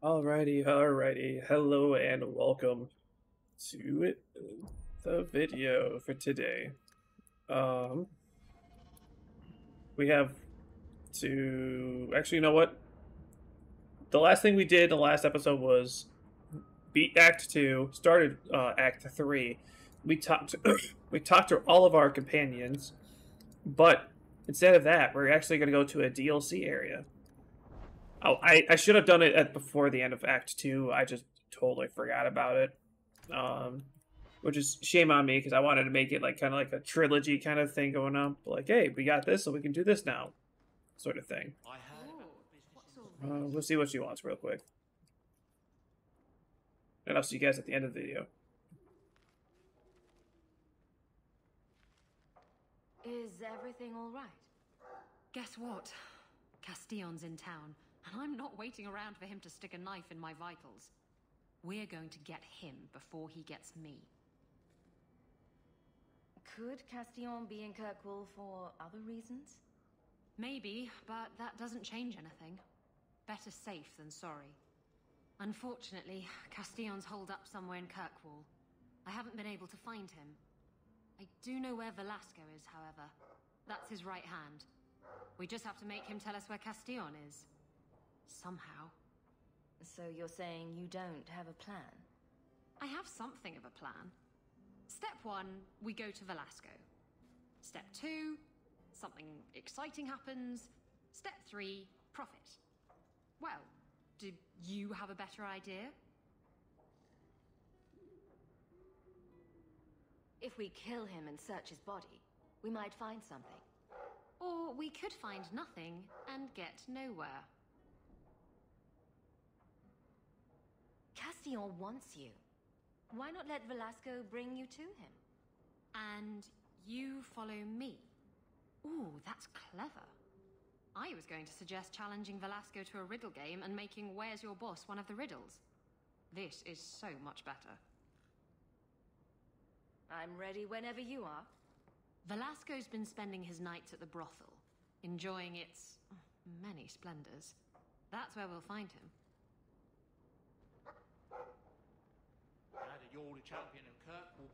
Alrighty. Hello and welcome to the video for today. Um, we have to actually, you know what? The last thing we did in the last episode was beat Act 2, started Act 3. We talked we talked to all of our companions, but instead of that, we're actually going to go to a DLC area. Oh, I should have done it before the end of Act 2. I just totally forgot about it. Which is shame on me because I wanted to make it like kind of like a trilogy kind of thing going on. But like, hey, we got this, so we can do this now, sort of thing. We'll see what she wants real quick, and I'll see you guys at the end of the video. Is everything all right? Guess what? Castillon's in town, and I'm not waiting around for him to stick a knife in my vitals. We're going to get him before he gets me. Could Castillon be in Kirkwall for other reasons? Maybe, but that doesn't change anything. Better safe than sorry. Unfortunately, Castillon's holed up somewhere in Kirkwall. I haven't been able to find him. I do know where Velasco is, however. That's his right hand. We just have to make him tell us where Castillon is. Somehow. So you're saying you don't have a plan? I have something of a plan. Step 1, we go to Velasco. Step 2, something exciting happens. Step 3, profit. Well, do you have a better idea? If we kill him and search his body, we might find something. Or we could find nothing and get nowhere. Castillon wants you. Why not let Velasco bring you to him? And you follow me? Ooh, that's clever. I was going to suggest challenging Velasco to a riddle game and making Where's Your Boss one of the riddles. This is so much better. I'm ready whenever you are. Velasco's been spending his nights at the brothel, enjoying its many splendors. That's where we'll find him. Now that you're the champion of Kirkwall.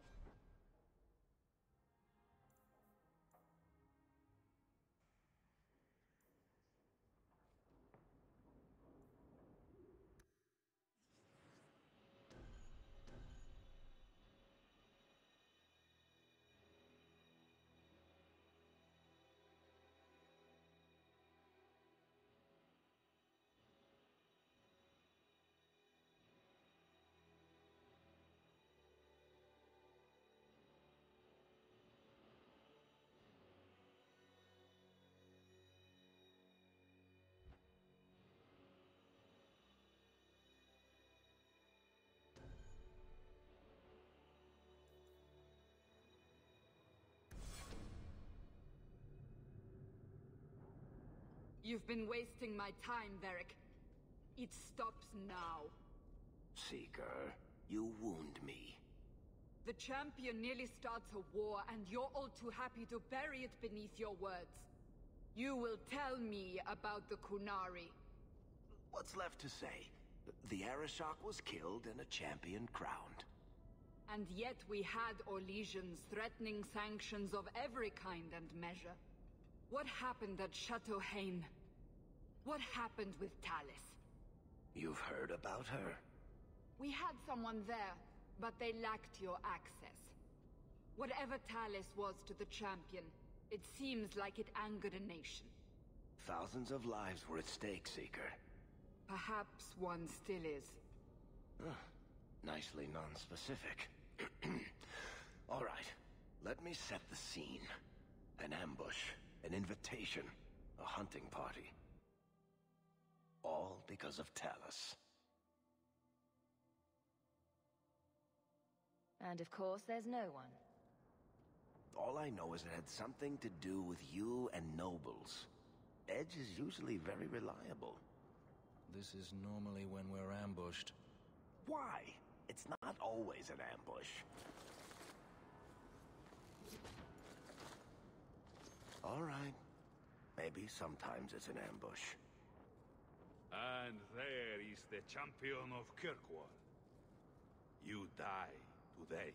You've been wasting my time, Varric. It stops now. Seeker, you wound me. The champion nearly starts a war, and you're all too happy to bury it beneath your words. You will tell me about the Kunari. What's left to say? The Arishok was killed and a champion crowned. And yet we had Orlesians threatening sanctions of every kind and measure. What happened at Chateau Hain? What happened with Talis? You've heard about her? We had someone there, but they lacked your access. Whatever Talis was to the champion, it seems like it angered a nation. Thousands of lives were at stake, Seeker. Perhaps one still is. Nicely non-specific. All right, let me set the scene. An ambush, an invitation, a hunting party. All because of Talis. And of course, there's no one. All I know is it had something to do with you and nobles. Edge is usually very reliable. This is normally when we're ambushed. Why? It's not always an ambush. All right. Maybe sometimes it's an ambush. And there he face the champion of Kirkwall. You die today.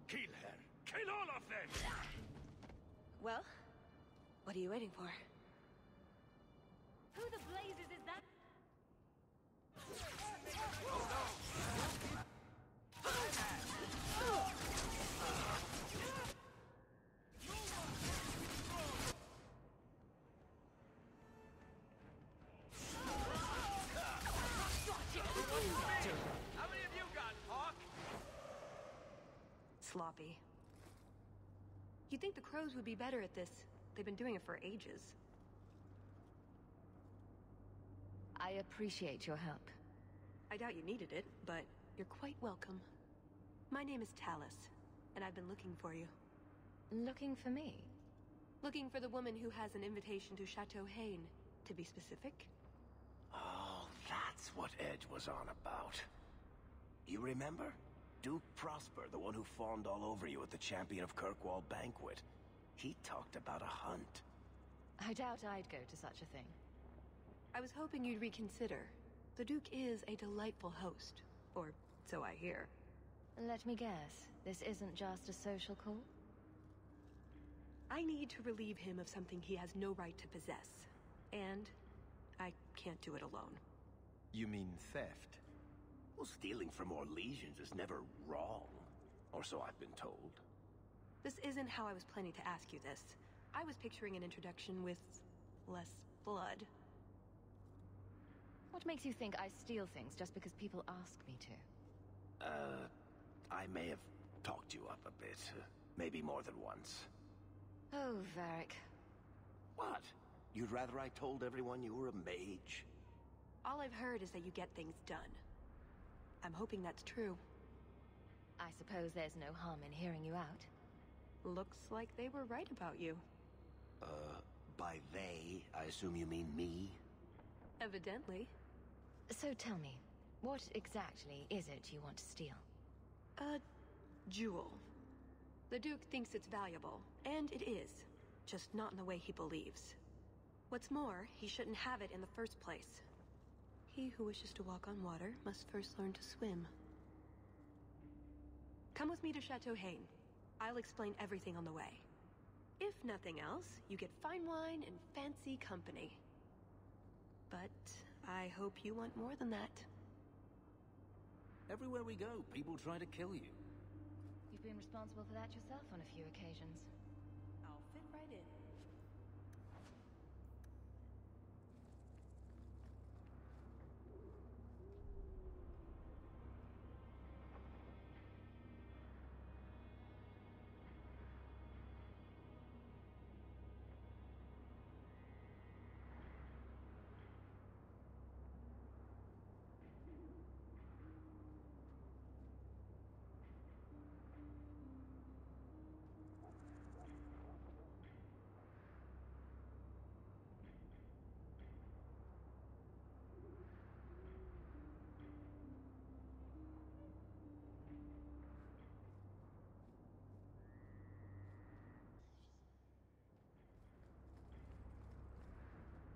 Kill her! Kill all of them! Well, what are you waiting for? Who the blazes is that? How many of you got, Hawk? Sloppy. You'd think the crows would be better at this. They've been doing it for ages. I appreciate your help. I doubt you needed it, but you're quite welcome. My name is Talus, and I've been looking for you. Looking for me? Looking for the woman who has an invitation to Chateau Hain, to be specific. Oh, that's what Edge was on about. You remember? Duke Prosper, the one who fawned all over you at the Champion of Kirkwall banquet. He talked about a hunt. I doubt I'd go to such a thing. I was hoping you'd reconsider. The Duke is a delightful host, or so I hear. Let me guess, this isn't just a social call? I need to relieve him of something he has no right to possess. And I can't do it alone. You mean theft? Well, stealing from Orlesians is never wrong. Or so I've been told. This isn't how I was planning to ask you this. I was picturing an introduction with less blood. What makes you think I steal things just because people ask me to? I may have talked you up a bit. Maybe more than once. Oh, Varric. What? You'd rather I told everyone you were a mage? All I've heard is that you get things done. I'm hoping that's true. I suppose there's no harm in hearing you out. Looks like they were right about you. By they, I assume you mean me? Evidently. So tell me, what exactly is it you want to steal? A jewel. The Duke thinks it's valuable, and it is. Just not in the way he believes. What's more, he shouldn't have it in the first place. He who wishes to walk on water must first learn to swim. Come with me to Chateau Hain. I'll explain everything on the way. If nothing else, you get fine wine and fancy company. But I hope you want more than that. Everywhere we go, people try to kill you. You've been responsible for that yourself on a few occasions. I'll fit right in.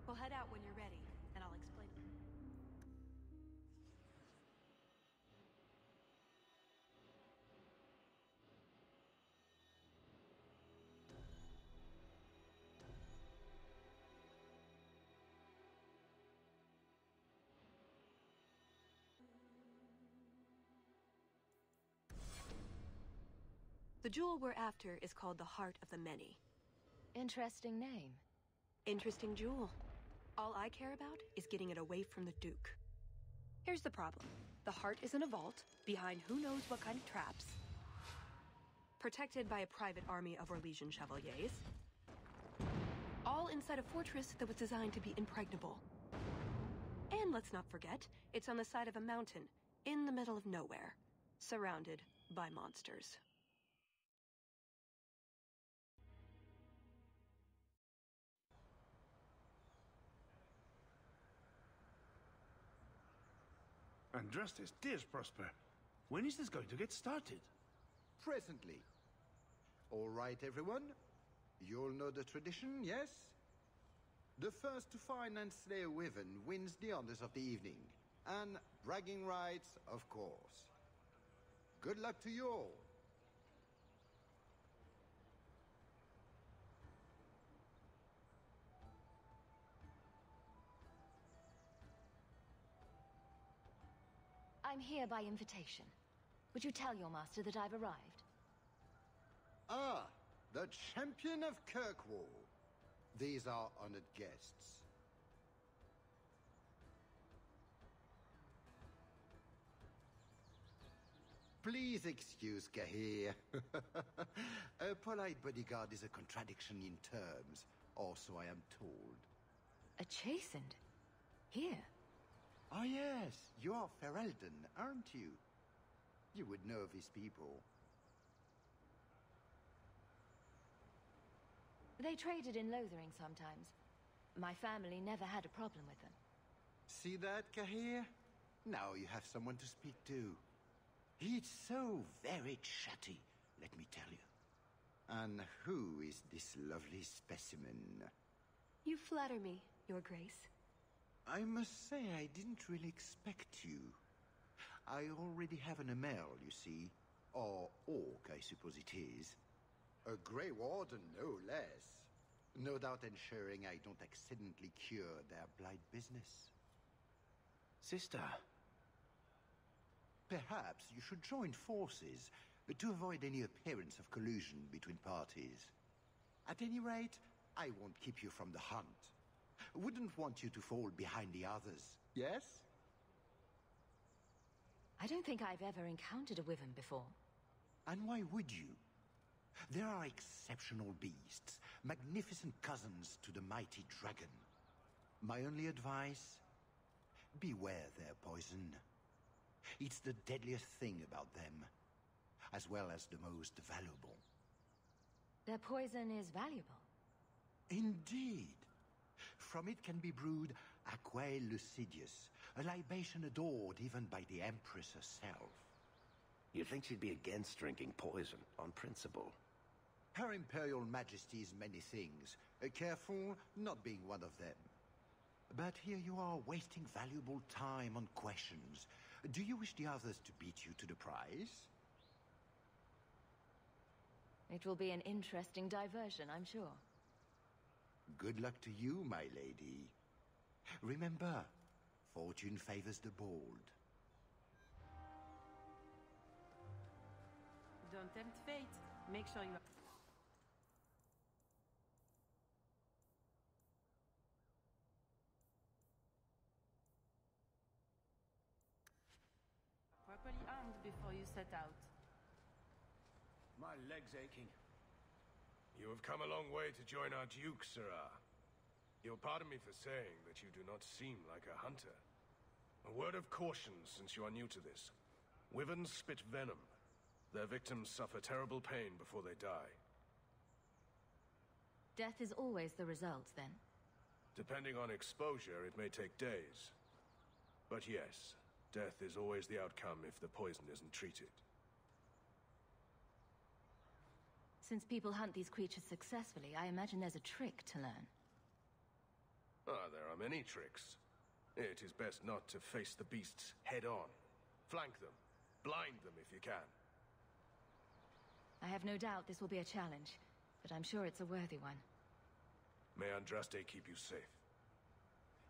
We'll head out when you're ready, and I'll explain. The jewel we're after is called the Heart of the Many. Interesting name. Interesting jewel. All I care about is getting it away from the Duke. Here's the problem. The heart is in a vault, behind who knows what kind of traps, protected by a private army of Orlesian chevaliers, all inside a fortress that was designed to be impregnable. And let's not forget, it's on the side of a mountain, in the middle of nowhere, surrounded by monsters. Andrastes, dears Prosper, when is this going to get started? Presently. All right, everyone. You'll know the tradition, yes? The first to find and slay a wyvern wins the honors of the evening. And bragging rights, of course. Good luck to you all. I'm here by invitation. Would you tell your master that I've arrived? Ah, the champion of Kirkwall. These are honored guests. Please excuse Kahir. A polite bodyguard is a contradiction in terms, also I am told. A chastened? Here? Oh yes, you are Ferelden, aren't you? You would know of his people. They traded in Lothering sometimes. My family never had a problem with them. See that, Kahir? Now you have someone to speak to. He's so very chatty, let me tell you. And who is this lovely specimen? You flatter me, Your Grace. I must say I didn't really expect you. I already have an Amel, you see. Or Orc, I suppose it is. A Grey Warden, no less. No doubt ensuring I don't accidentally cure their blight business. Sister. Perhaps you should join forces to avoid any appearance of collusion between parties. At any rate, I won't keep you from the hunt. Wouldn't want you to fall behind the others, yes? I don't think I've ever encountered a wyvern before. And why would you? There are exceptional beasts, magnificent cousins to the mighty dragon. My only advice? Beware their poison. It's the deadliest thing about them, as well as the most valuable. Their poison is valuable. Indeed. From it can be brewed Aquae Lucidius, a libation adored even by the Empress herself. You'd think she'd be against drinking poison, on principle. Her Imperial Majesty's many things. Careful not being one of them. But here you are wasting valuable time on questions. Do you wish the others to beat you to the prize? It will be an interesting diversion, I'm sure. Good luck to you, my lady. Remember, fortune favors the bold. Don't tempt fate. Make sure you... properly armed before you set out. My leg's aching. You have come a long way to join our Duke, Sirrah. You'll pardon me for saying that you do not seem like a hunter. A word of caution since you are new to this. Wyverns spit venom. Their victims suffer terrible pain before they die. Death is always the result, then? Depending on exposure, it may take days. But yes, death is always the outcome if the poison isn't treated. Since people hunt these creatures successfully, I imagine there's a trick to learn. Ah, there are many tricks. It is best not to face the beasts head-on. Flank them. Blind them if you can. I have no doubt this will be a challenge, but I'm sure it's a worthy one. May Andraste keep you safe.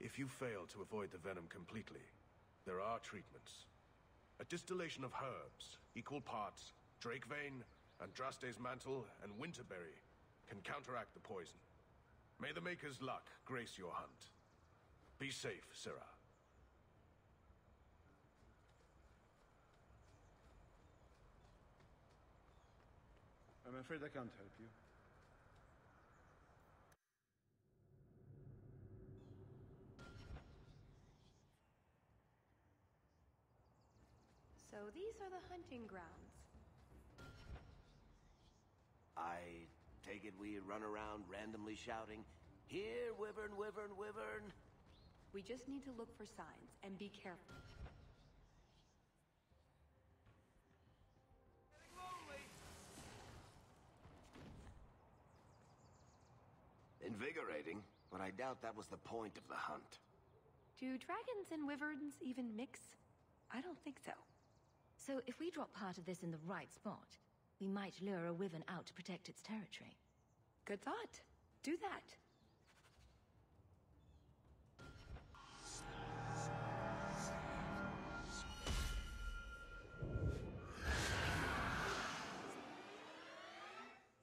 If you fail to avoid the venom completely, there are treatments. A distillation of herbs, equal parts, Drakevane, Andraste's mantle, and Winterberry can counteract the poison. May the Maker's luck grace your hunt. Be safe, Sirrah. I'm afraid I can't help you. So these are the hunting grounds. I take it we run around randomly shouting, "Here, Wyvern, Wyvern, Wyvern!" We just need to look for signs and be careful. Invigorating, but I doubt that was the point of the hunt. Do dragons and wyverns even mix? I don't think so. So if we drop part of this in the right spot, we might lure a wyvern out to protect its territory. Good thought. Do that.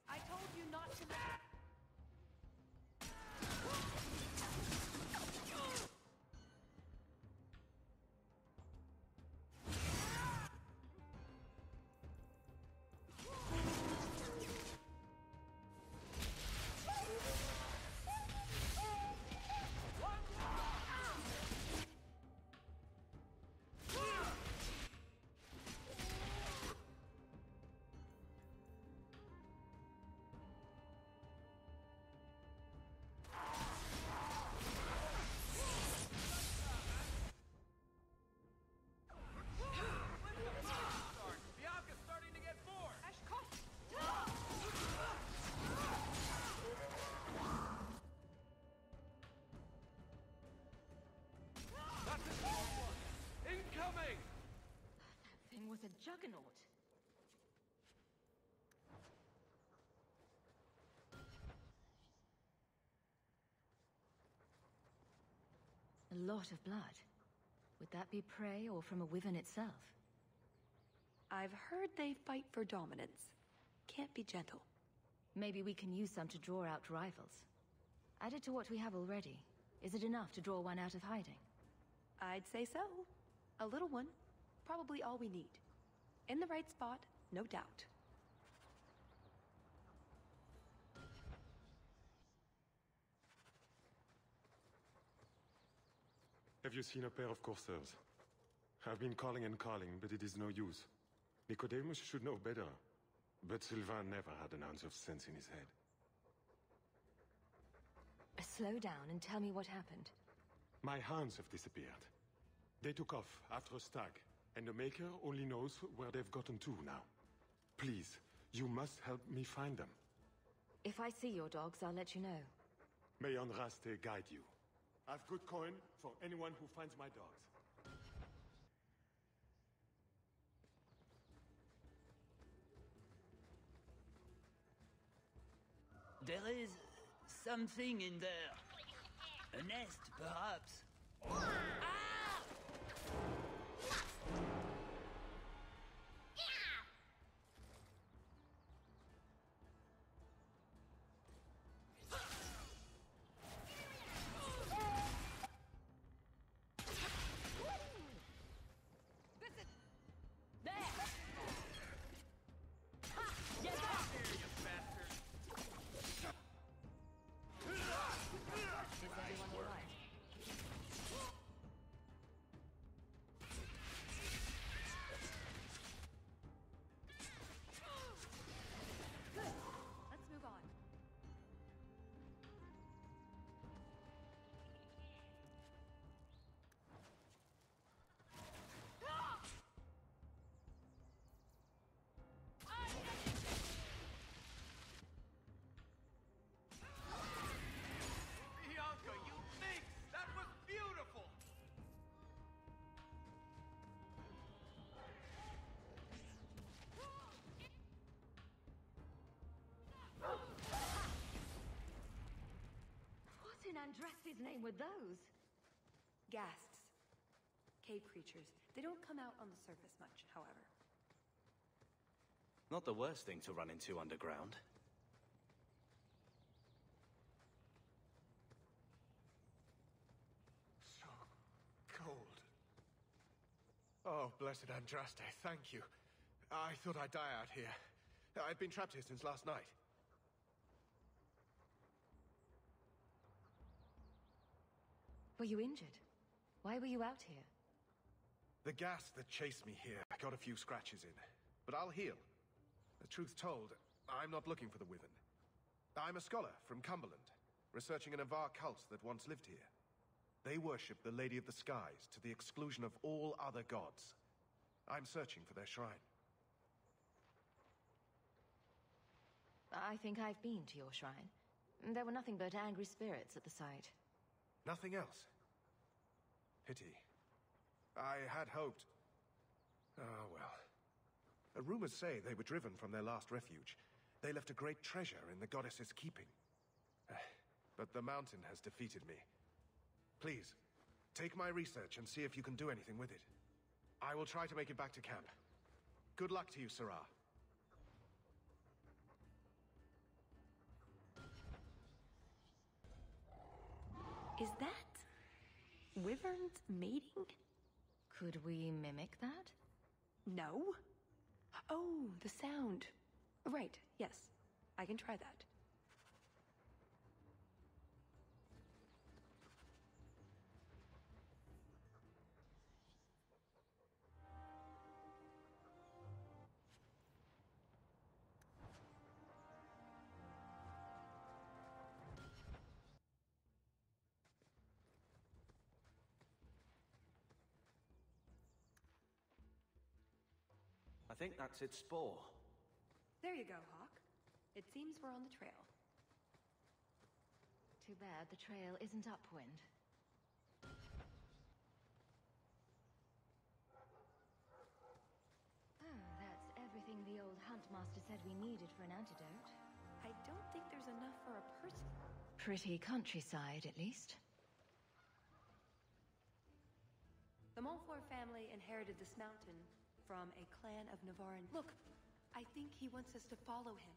I told you not to let... Was a juggernaut. A lot of blood. Would that be prey or from a wyvern itself? I've heard they fight for dominance. Can't be gentle. Maybe we can use some to draw out rivals. Added to what we have already, is it enough to draw one out of hiding? I'd say so. A little one. Probably all we need. In the right spot, no doubt. Have you seen a pair of coursers? I've been calling and calling, but it is no use. Nicodemus should know better. But Sylvain never had an ounce of sense in his head. Slow down and tell me what happened. My hounds have disappeared. They took off after a stag, and the Maker only knows where they've gotten to now. Please, you must help me find them. If I see your dogs, I'll let you know. May Andraste guide you. I've good coin for anyone who finds my dogs. There is something in there. A nest, perhaps. In Andraste's name were those? Ghasts. Cave creatures. They don't come out on the surface much, however. Not the worst thing to run into underground. Oh, blessed Andraste, thank you. I thought I'd die out here. I've been trapped here since last night. Were you injured? Why were you out here? The gas that chased me here got a few scratches in, but I'll heal. The truth told, I'm not looking for the Wyvern. I'm a scholar from Cumberland, researching an Avar cult that once lived here. They worship the Lady of the Skies to the exclusion of all other gods. I'm searching for their shrine. I think I've been to your shrine. There were nothing but angry spirits at the site. Nothing else. Pity. I had hoped. Ah, well. Rumors say they were driven from their last refuge. They left a great treasure in the goddess's keeping. But the mountain has defeated me. Please, take my research and see if you can do anything with it. I will try to make it back to camp. Good luck to you, Sarah. Is that wyverns mating? Could we mimic that? No. Oh, the sound. Right, yes. I can try that. I think that's its spore. There you go, Hawk. It seems we're on the trail. Too bad the trail isn't upwind. Oh, that's everything the old Huntmaster said we needed for an antidote. I don't think there's enough for a person. Pretty countryside, at least. The Montfort family inherited this mountain from a clan of Navaran. Look, I think he wants us to follow him.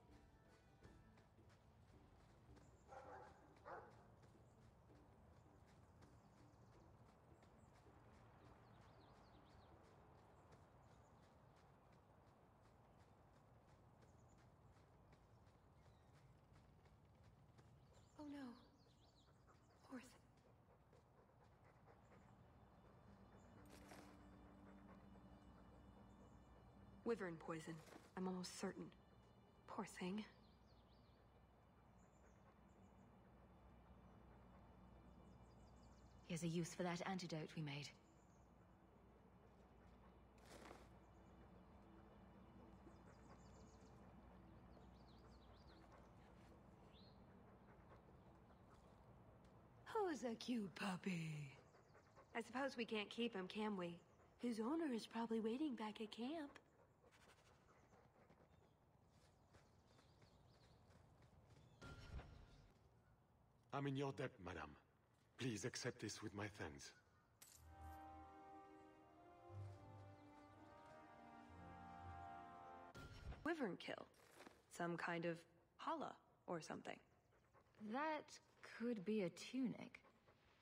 Oh no. Poor thing. Wyvern poison. I'm almost certain. Poor thing. Here's a use for that antidote we made. Who's a cute puppy? I suppose we can't keep him, can we? His owner is probably waiting back at camp. I'm in your debt, madame. Please accept this with my thanks. Wyvern kill. Some kind of holla or something. That could be a tunic.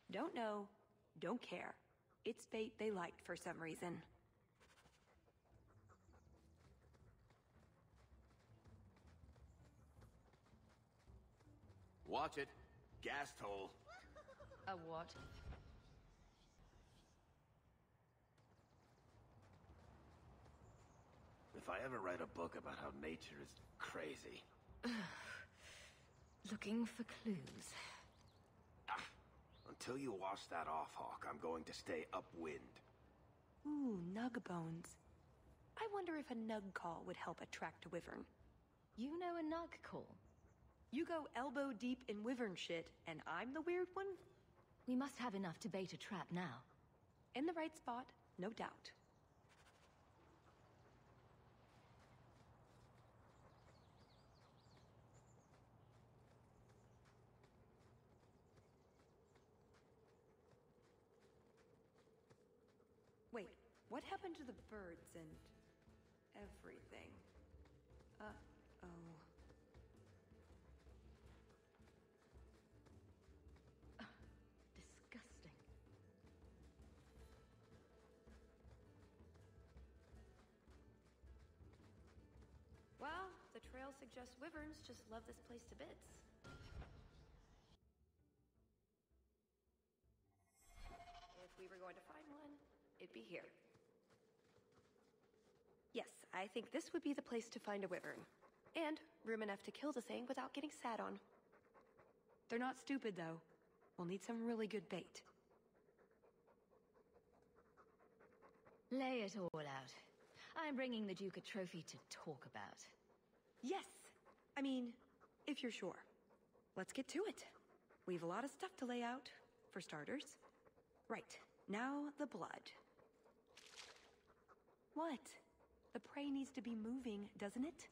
Don't know. Don't care. It's fate they liked for some reason. Watch it. Gas toll. A what? If I ever write a book about how nature is crazy. Looking for clues. Until you wash that off, Hawk, I'm going to stay upwind. Ooh, nug bones. I wonder if a nug call would help attract a wyvern. You know a nug call? You go elbow deep in wyvern shit, and I'm the weird one? We must have enough to bait a trap now. In the right spot, no doubt. Wait, what happened to the birds and everything? Uh-oh. Disgusting. else suggests wyverns just love this place to bits. If we were going to find one, it'd be here. Yes, I think this would be the place to find a wyvern. And room enough to kill the thing without getting sat on. They're not stupid, though. We'll need some really good bait. Lay it all out. I'm bringing the Duke a trophy to talk about. Yes! I mean, if you're sure. Let's get to it. We've a lot of stuff to lay out, for starters. Right, now the blood. What? The prey needs to be moving, doesn't it?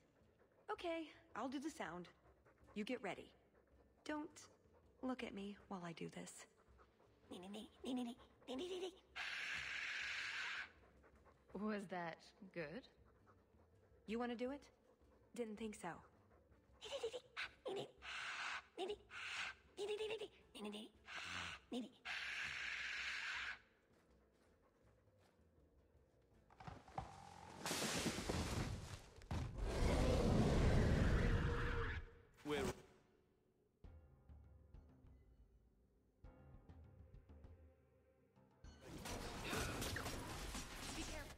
Okay, I'll do the sound. You get ready. Don't look at me while I do this. Was that good? You want to do it? Didn't think so. We're... Be careful.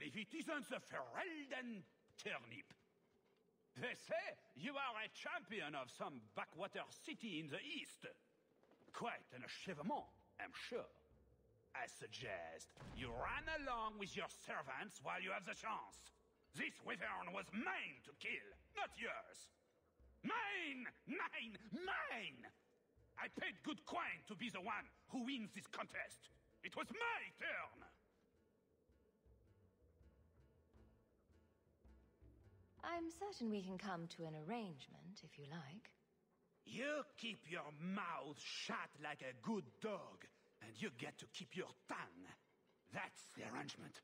If it isn't the Ferelden turnip. They say you are a champion of some backwater city in the east. Quite an achievement, I'm sure. I suggest you run along with your servants while you have the chance. This wyvern was mine to kill, not yours. Mine! Mine! Mine! I paid good coin to be the one who wins this contest. It was my turn! I'm certain we can come to an arrangement, if you like. You keep your mouth shut like a good dog, and you get to keep your tongue. That's the arrangement.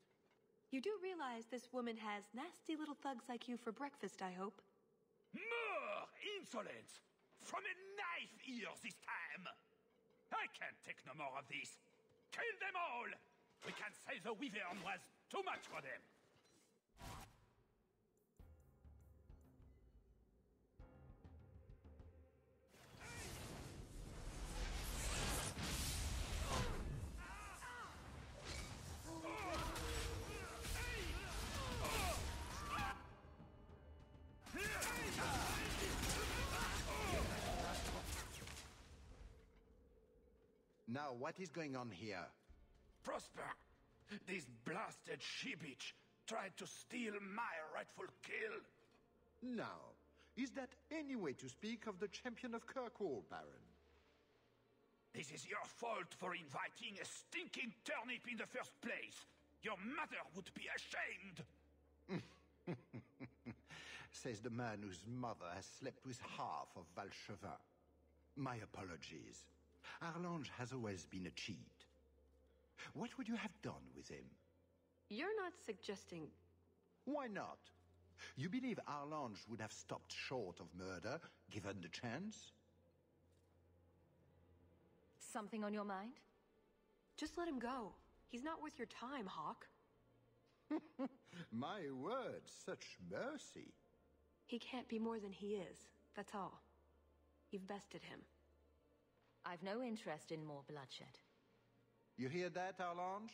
You do realize this woman has nasty little thugs like you for breakfast, I hope? More insolence! From a knife ear this time! I can't take no more of this. Kill them all! We can say the wyvern was too much for them. Now, what is going on here? Prosper, this blasted she-bitch tried to steal my rightful kill. Now, is that any way to speak of the champion of Kirkwall, Baron? This is your fault for inviting a stinking turnip in the first place. Your mother would be ashamed. Says the man whose mother has slept with half of Valchevin. My apologies. Arlange has always been a cheat. What would you have done with him? You're not suggesting... Why not? You believe Arlange would have stopped short of murder, given the chance? Something on your mind? Just let him go. He's not worth your time, Hawk. My word, such mercy. He can't be more than he is, that's all. You've bested him. I've no interest in more bloodshed. You hear that, Arlange?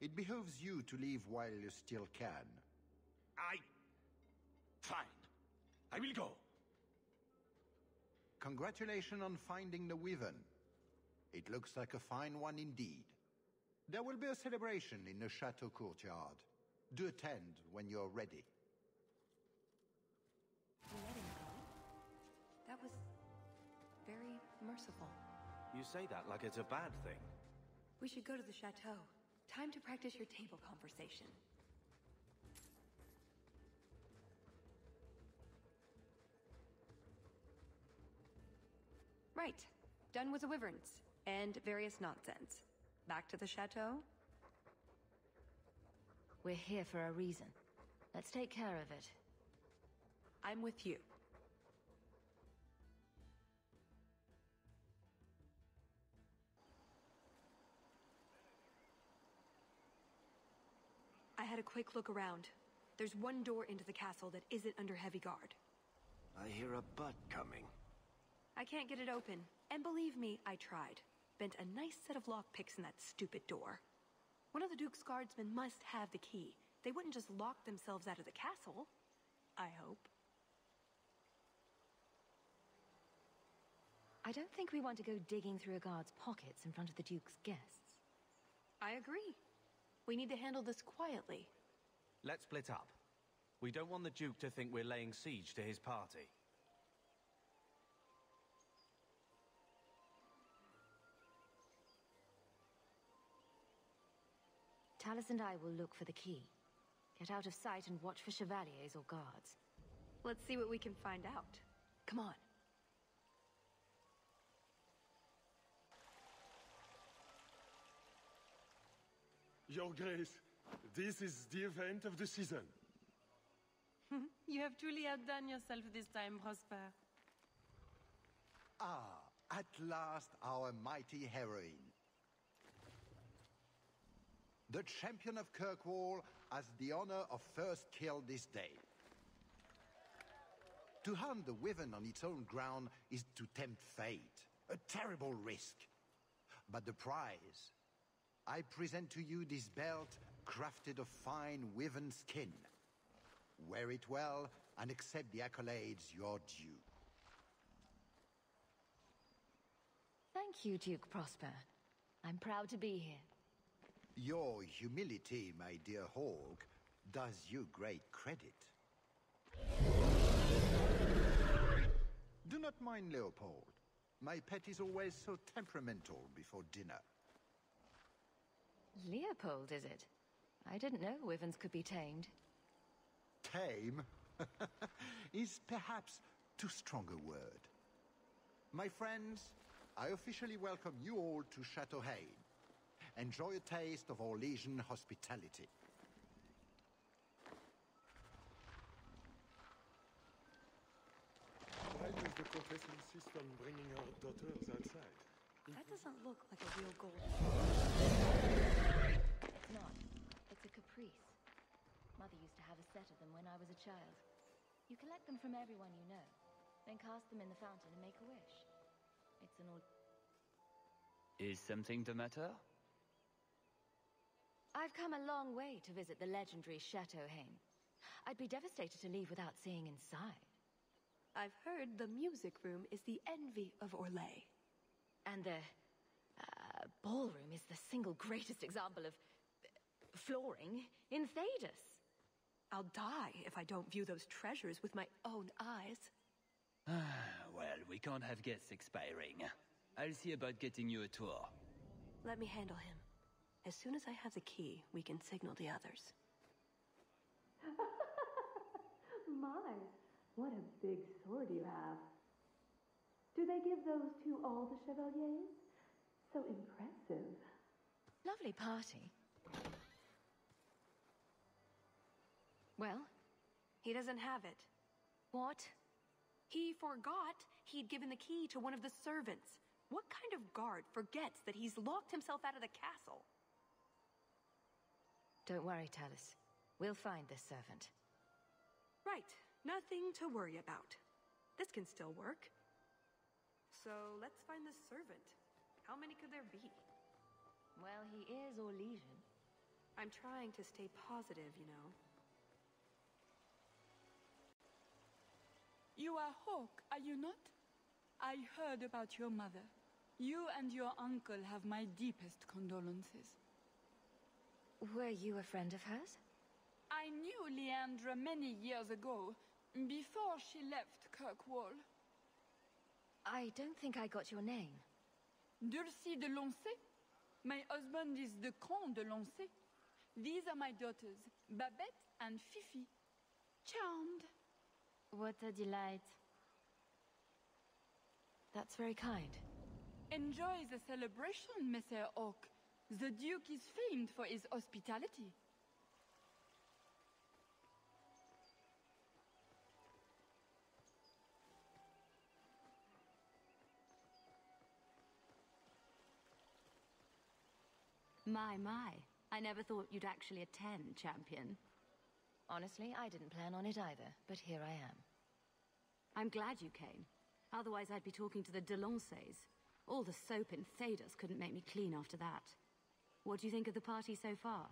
It behoves you to leave while you still can. Fine. I will go. Congratulations on finding the wyvern. It looks like a fine one indeed. There will be a celebration in the chateau courtyard. Do attend when you're ready. merciful. You say that like it's a bad thing. We should go to the chateau. Time to practice your table conversation. Right. Done with the wyverns and various nonsense. Back to the chateau? We're here for a reason. Let's take care of it. I'm with you. I had a quick look around. There's one door into the castle that isn't under heavy guard. I hear a butt coming. I can't get it open. And believe me, I tried. Bent a nice set of lockpicks in that stupid door. One of the Duke's guardsmen must have the key. They wouldn't just lock themselves out of the castle. I hope. I don't think we want to go digging through a guard's pockets in front of the Duke's guests. I agree. We need to handle this quietly. Let's split up. We don't want the Duke to think we're laying siege to his party. Talus and I will look for the key. Get out of sight and watch for chevaliers or guards. Let's see what we can find out. Come on. Your Grace, this is the event of the season. You have truly outdone yourself this time, Prosper. Ah, at last our mighty heroine. The champion of Kirkwall has the honor of first kill this day. To hunt the wyvern on its own ground is to tempt fate, a terrible risk. But the prize, I present to you this belt crafted of fine wyvern skin. Wear it well and accept the accolades you're due. Thank you, Duke Prosper. I'm proud to be here. Your humility, my dear Hawk, does you great credit. Do not mind Leopold. My pet is always so temperamental before dinner. Leopold, is it? I didn't know wyverns could be tamed. Tame is perhaps too strong a word. My friends, I officially welcome you all to Chateau Hain. Enjoy a taste of our Legion hospitality. Why does the Countess insist on bringing her daughters outside? That doesn't look like a real gold. It's not. It's a caprice. Mother used to have a set of them when I was a child. You collect them from everyone you know, then cast them in the fountain and make a wish. It's an old... Is something the matter? I've come a long way to visit the legendary Chateau Hain. I'd be devastated to leave without seeing inside. I've heard the music room is the envy of Orlais. And the ballroom is the single greatest example of flooring in Thedas. I'll die if I don't view those treasures with my own eyes. Well, we can't have guests expiring. I'll see about getting you a tour. Let me handle him. As soon as I have the key, we can signal the others. My, what a big sword you have. Do they give those to all the chevaliers? So impressive. Lovely party. Well? He doesn't have it. What? He forgot he'd given the key to one of the servants. What kind of guard forgets that he's locked himself out of the castle? Don't worry, Talus. We'll find this servant. Right. Nothing to worry about. This can still work. So let's find this servant. How many could there be? Well, he is Orlesian. I'm trying to stay positive, you know. You are Hawk, are you not? I heard about your mother. You and your uncle have my deepest condolences. Were you a friend of hers? I knew Leandra many years ago, before she left Kirkwall. I don't think I got your name. Dulcie de Lancey. My husband is the Comte de Lancey. These are my daughters, Babette and Fifi. Charmed. What a delight. That's very kind. Enjoy the celebration, Monsieur Hawk. The Duke is famed for his hospitality. My. I never thought you'd actually attend, champion. Honestly, I didn't plan on it either, but here I am. I'm glad you came. Otherwise, I'd be talking to the Delanceys. All the soap in Thedas couldn't make me clean after that. What do you think of the party so far?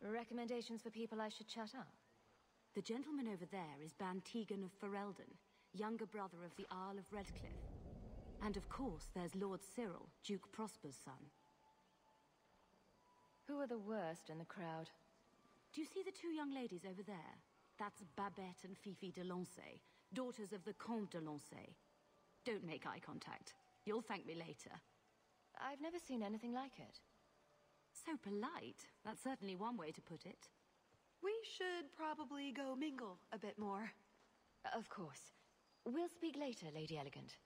Recommendations for people I should shut up? The gentleman over there is Bantegan of Ferelden, younger brother of the Earl of Redcliffe. And of course, there's Lord Cyril, Duke Prosper's son. Who are the worst in the crowd? Do you see the two young ladies over there? That's Babette and Fifi de Lancey, daughters of the Comte de Lancey. Don't make eye contact. You'll thank me later. I've never seen anything like it. So polite. That's certainly one way to put it. We should probably go mingle a bit more. Of course. We'll speak later, Lady Elegant.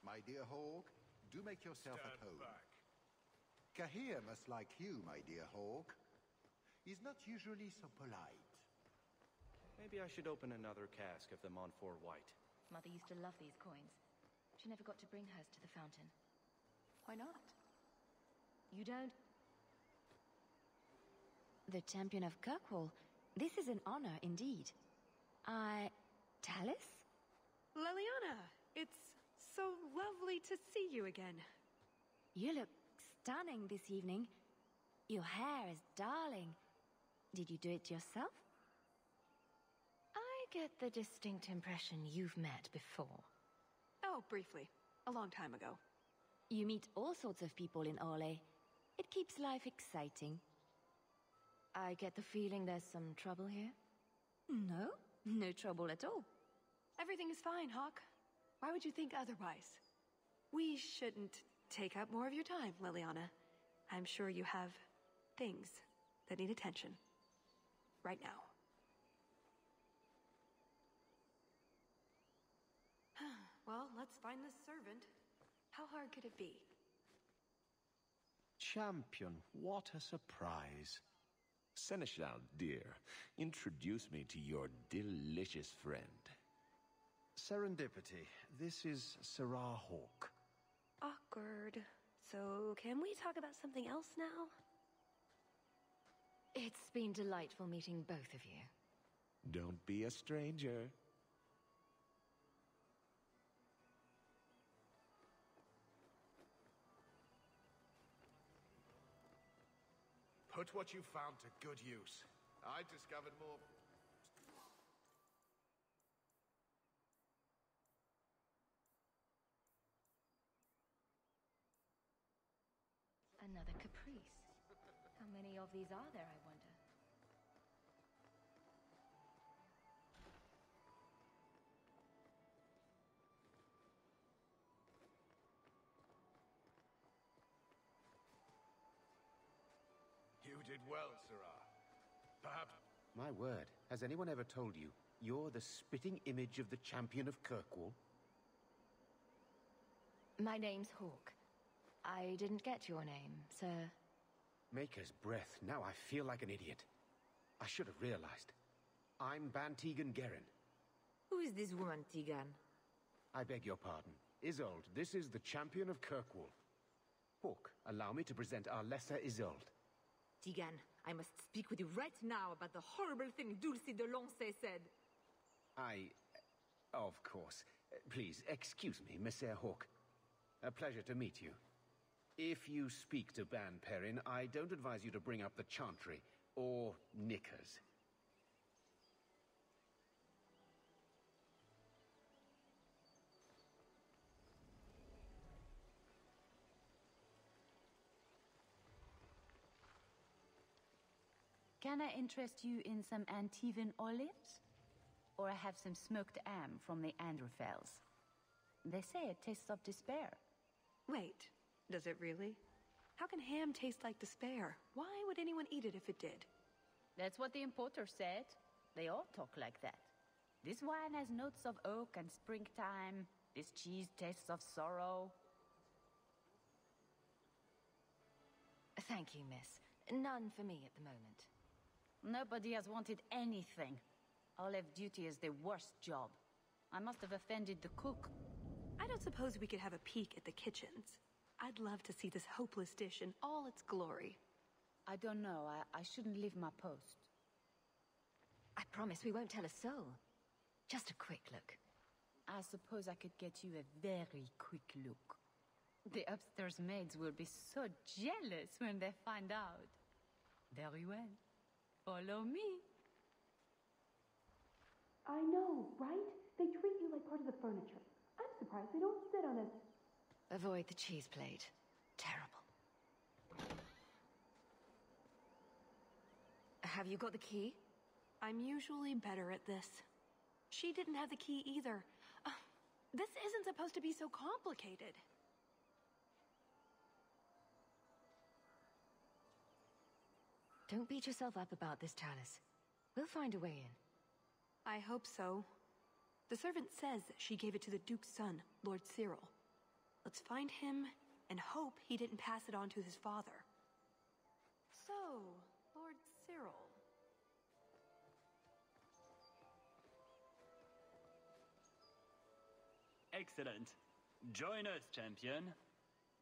My dear Hawk, do make yourself at home. Back. Kahir must like you, my dear Hawk. He's not usually so polite. Maybe I should open another cask of the Montfort White. Mother used to love these coins. She never got to bring hers to the fountain. Why not? You don't... The champion of Kirkwall. This is an honor indeed. Talus? Leliana, it's so lovely to see you again. You look stunning this evening. Your hair is darling. Did you do it yourself? I get the distinct impression you've met before. Oh, briefly. A long time ago. You meet all sorts of people in Orlais. It keeps life exciting. I get the feeling there's some trouble here? No trouble at all. Everything is fine, Hawk. Why would you think otherwise? We shouldn't take up more of your time, Leliana. I'm sure you have things that need attention. Right now. Well, let's find this servant. How hard could it be? Champion, what a surprise. Seneschal, dear, introduce me to your delicious friend. Serendipity. This is Sarah Hawk. Awkward. So, can we talk about something else now? It's been delightful meeting both of you. Don't be a stranger. Put what you found to good use. I discovered more... Another caprice. How many of these are there, I wonder? You did well, Sarah. Perhaps... My word, has anyone ever told you you're the spitting image of the champion of Kirkwall? My name's Hawk. I didn't get your name, sir. Maker's breath, now I feel like an idiot. I should have realized. I'm Bantegan Gerin. Who is this woman, Tegan? I beg your pardon. Isolde, this is the champion of Kirkwall. Hawk, allow me to present our lesser Isolde. Tegan, I must speak with you right now about the horrible thing Dulcie de Lancey said. Of course. Please, excuse me, Monsieur Hawk. A pleasure to meet you. If you speak to Ban Perrin, I don't advise you to bring up the Chantry or knickers. Can I interest you in some Antivan olives? or have some smoked ham from the Androfels. They say it tastes of despair. Wait, does it really? How can ham taste like despair? Why would anyone eat it if it did? That's what the importer said. They all talk like that. This wine has notes of oak and springtime. This cheese tastes of sorrow. Thank you, miss. None for me at the moment. Nobody has wanted anything. Olive duty is the worst job. I must have offended the cook. I don't suppose we could have a peek at the kitchens. I'd love to see this hopeless dish in all its glory. I don't know. I shouldn't leave my post. I promise we won't tell a soul. Just a quick look. I suppose I could get you a very quick look. The upstairs maids will be so jealous when they find out. Very well. Follow me. I know, right? They treat you like part of the furniture. I'm surprised they don't sit on it. Avoid the cheese plate. Terrible. Have you got the key? I'm usually better at this. She didn't have the key either. This isn't supposed to be so complicated. Don't beat yourself up about this, Chalice. We'll find a way in. I hope so. The servant says she gave it to the Duke's son, Lord Cyril. Let's find him and hope he didn't pass it on to his father. So, Lord Cyril. Excellent. Join us, champion.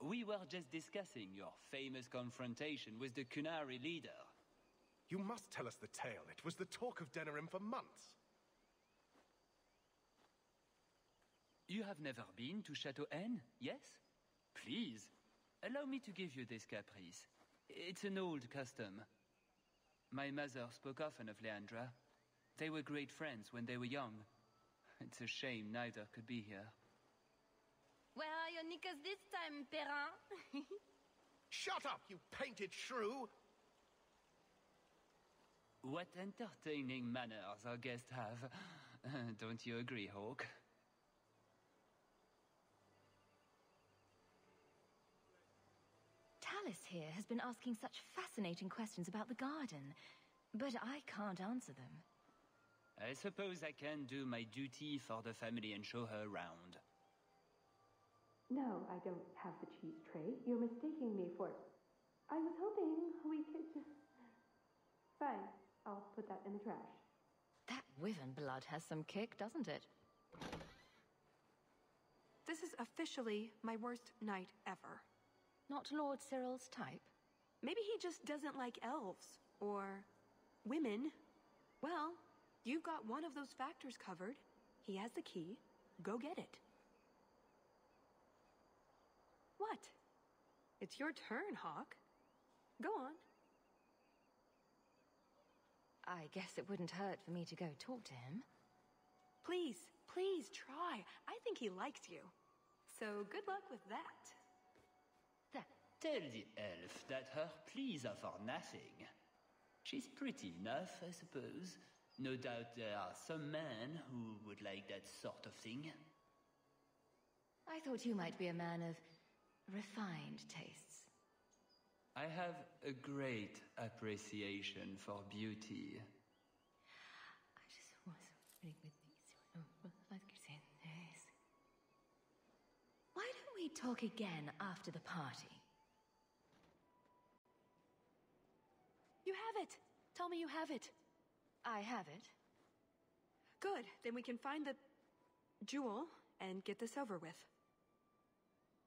We were just discussing your famous confrontation with the Kunari leader. You must tell us the tale. It was the talk of Denerim for months. You have never been to Chateau N, yes? Please, allow me to give you this caprice. It's an old custom. My mother spoke often of Leandra. They were great friends when they were young. It's a shame neither could be here. Where are your knickers this time, Perrin? Shut up, you painted shrew! What entertaining manners our guests have. Don't you agree, Hawk? Tallis here has been asking such fascinating questions about the garden, but I can't answer them. I suppose I can do my duty for the family and show her around. No, I don't have the cheese tray. You're mistaking me for... I was hoping we could... Fine, I'll put that in the trash. That wyvern blood has some kick, doesn't it? This is officially my worst night ever. Not Lord Cyril's type? Maybe he just doesn't like elves. Or women. Well, you've got one of those factors covered. He has the key. Go get it. What? It's your turn, Hawk. Go on. I guess it wouldn't hurt for me to go talk to him. Please, please try. I think he likes you. So good luck with that. Tell the elf that her pleas are for nothing. She's pretty enough, I suppose. No doubt there are some men who would like that sort of thing. I thought you might be a man of refined tastes. I have a great appreciation for beauty. I just wasn't really with these. Why don't we talk again after the party? You have it! Tell me you have it. I have it. Good, then we can find the jewel and get this over with.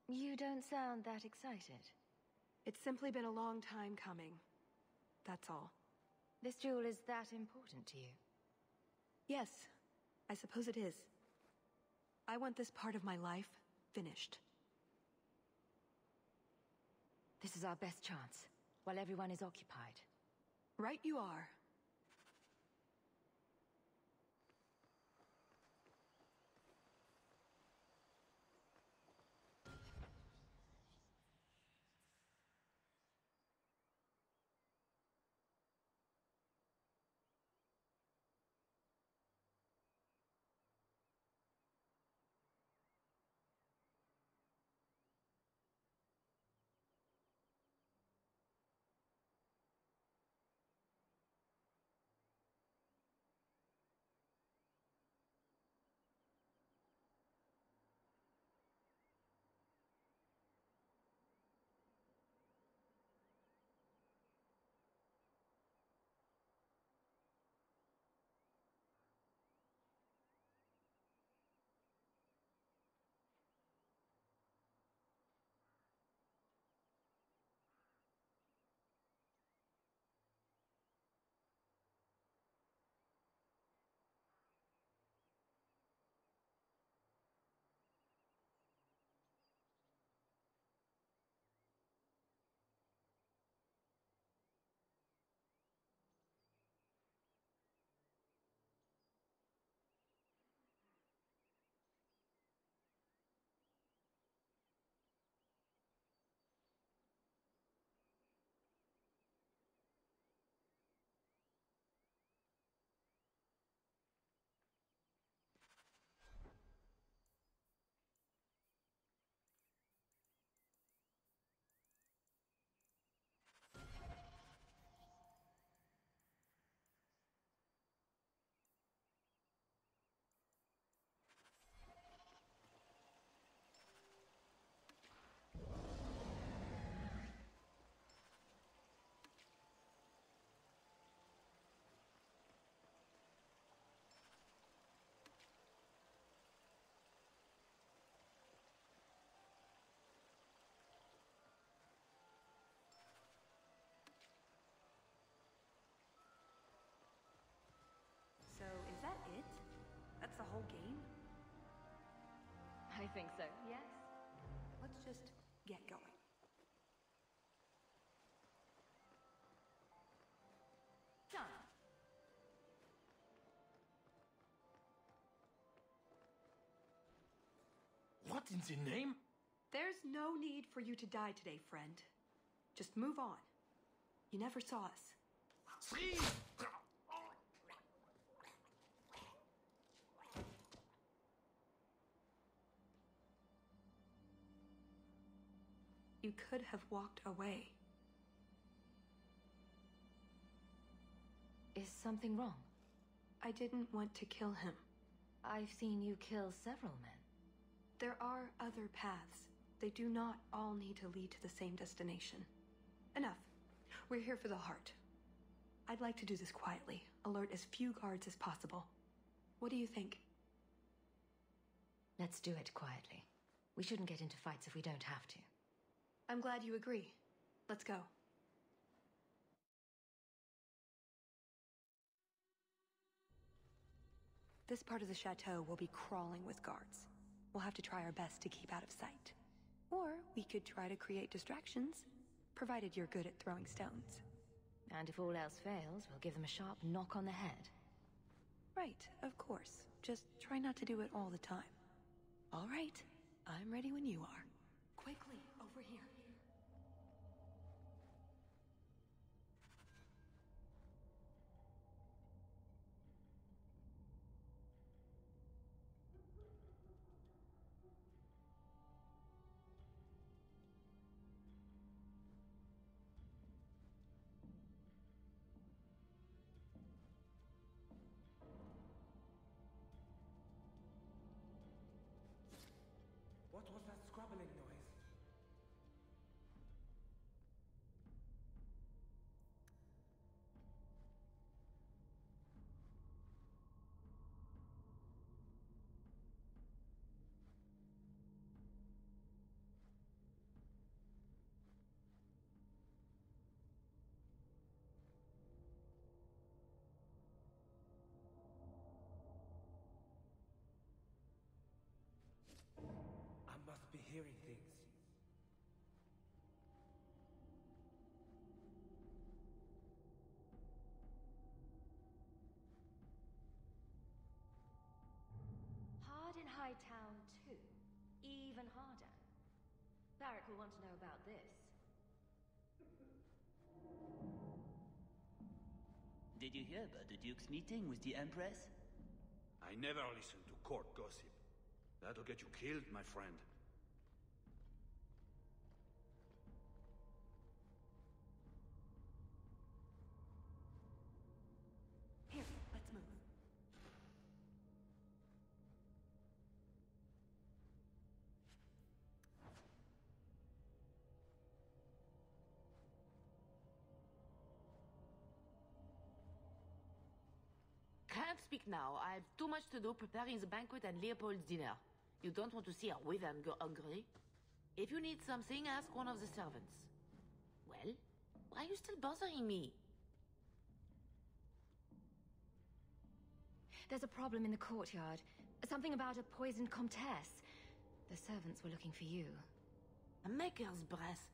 You don't sound that excited. It's simply been a long time coming. That's all. This jewel is that important to you? Yes, I suppose it is. I want this part of my life finished. This is our best chance, while everyone is occupied. Right you are. think so, yes? Let's just get going. Done. What in the name? There's no need for you to die today, friend. Just move on. You never saw us. You could have walked away. Is something wrong? I didn't want to kill him. I've seen you kill several men. There are other paths. They do not all need to lead to the same destination. Enough. We're here for the heart. I'd like to do this quietly, alert as few guards as possible. What do you think? Let's do it quietly. We shouldn't get into fights if we don't have to. I'm glad you agree. Let's go. This part of the chateau will be crawling with guards. We'll have to try our best to keep out of sight. Or we could try to create distractions, provided you're good at throwing stones. And if all else fails, we'll give them a sharp knock on the head. Right, of course. Just try not to do it all the time. All right, I'm ready when you are. Quickly, over here. What was that scrabbling noise? I must be hearing things. Hard in Hightown too. Even harder. Barrack will want to know about this. Did you hear about the Duke's meeting with the Empress? I never listen to court gossip. That'll get you killed, my friend. Here, let's move. Can't speak now. I have too much to do preparing the banquet and Leopold's dinner. You don't want to see her with and go hungry. If you need something, ask one of the servants. Well, why are you still bothering me? There's a problem in the courtyard. Something about a poisoned comtesse. The servants were looking for you. A maker's breath.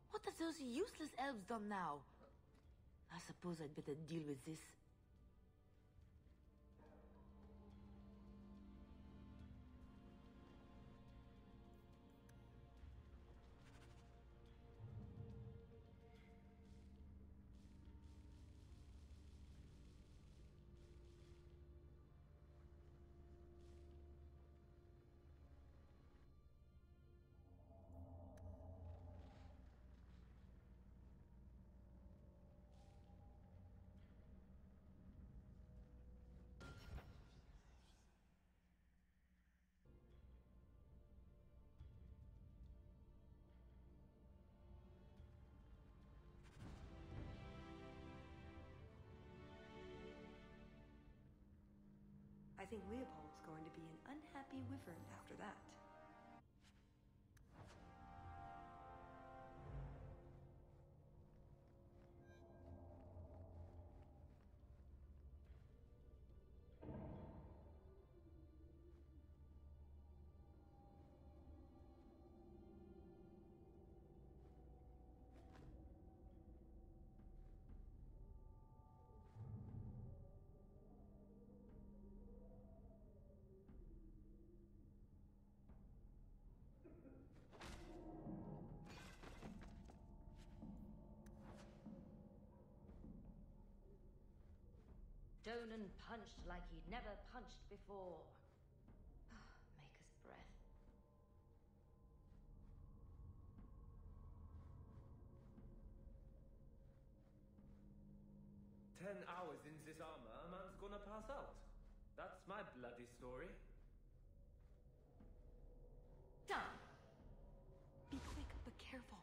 What have those useless elves done now? I suppose I'd better deal with this. I think Leopold's going to be an unhappy wyvern after that. Dolin punched like he'd never punched before. Maker's breath. "10 hours in this armor, a man's gonna pass out. That's my bloody story." Done! Be quick, but careful.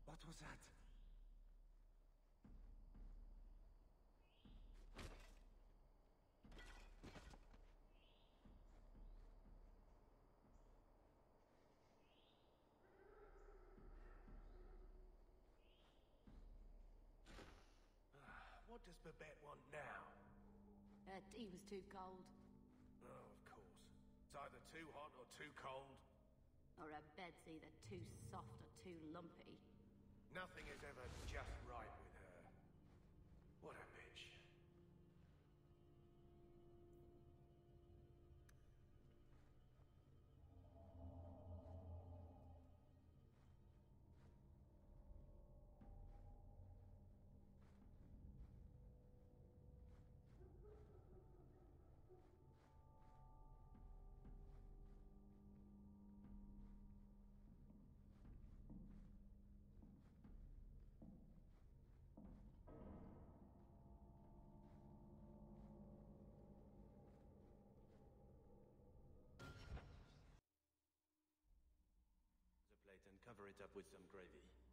What was that? What does Babette want now? Her tea was too cold. Oh, of course. It's either too hot or too cold. Or her bed's either too soft or too lumpy. Nothing is ever just right with her. What a bitch. Plate and cover it up with some gravy.